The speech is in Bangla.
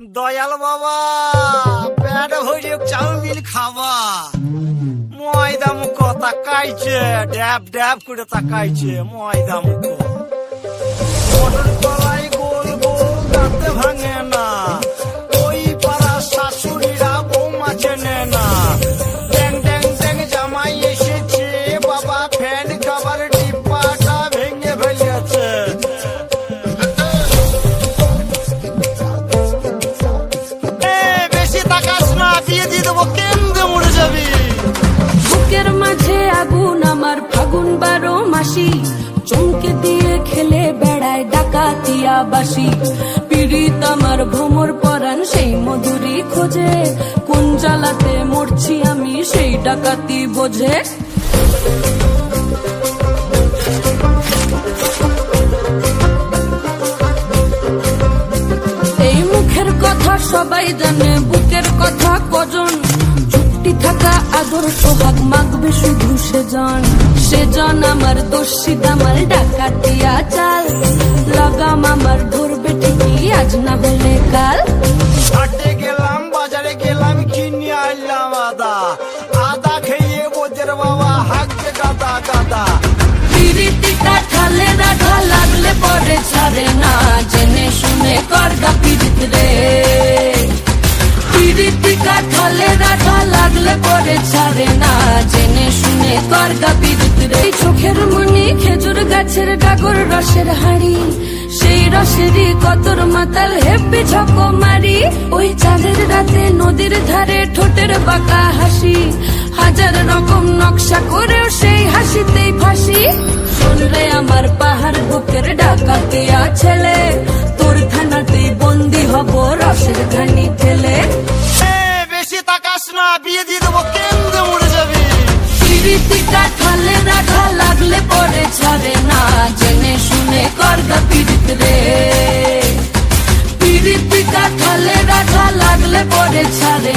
দয়াল বাবা পেট ভরে চাউমিন খাওয়া ময়দা মুখ তাকাইছে ড্যাব ড্যাব করে তাকাইছে ময়দা মুখ মটর কলাই গোল গোল দাঁতে ভাঙে না ওই পাড়া শাশুড়িরা বৌমা চেনে না ড্যাং ড্যাং ড্যাং জামাই এসেছে বাবা ফ্যান খাবার ডিব্বাটা ভেঙে ফেলেছে বেশি তাকাস না দিয়ে দিয়ে দেবো কেন্দ্রে মরে যাবি বুকের মাঝে আগুন আমার ফাগুন 12 মাসি চমকে দিয়ে খেলে বেড়ায় ডাকাতিয়া বাসি পীড়িত আমার ভ্রমর পরাণ সেই মধুরী খোঁজে কোন জ্বালাতে মরছি আমি সেই ডাকাতি বোঝে এই মুখের কথা সবাই জানে বুকের কথা কজন চুক্তি থাকা আদর সোহাগ মাগবে শুধু সেজন আমার দোষী দামাল ডাকাতিয়া চাল লাগাম আমার ধরবে ঠিকই আজ না হলে কাল হাটে গেলাম বাজারে গেলাম কিনে আনলাম আদা আদা খেয়ে বোঝের বাবা হাঁকছে গাদা গাদা পিরিতিটা ঠালে রাখা লাগলে পরে ছাড়ে না জেনে শুনে করগা পিরিত রে পিরিতিটা ঠালে রাখা লাগলে পরে ছাড়ে না জেনে শুনে করগা পিরিত রে চোখের মনি খেজুর গাছের ডাগর রসের হাড়ি সেই রসেরই কতর মাতাল হেব্বি ঝকো মারি ওই চাঁদের রাতে নদীর ধারে ঠোঁটের বাঁকা হাসি হাজার রকম নকশা করেও সেই হাসিতেই ফাঁসি শুনলে আমার পাহাড় বুকের ডাকাতিয়া ছেলে তোর থানাতেই বন্দি হব রসের ঘানি ঠেলে বেশি তাকাস না বিয়ে দিয়ে দেবো কেন্দ্রে মরে যাবি পিরিতিটা ঠালে রাখা লাগলে পরে ছাড়ে না জেনে শুনে করগা পিরিত রে পিরিতিটা ঠালে রাখা লাগলে পরে ছাড়ে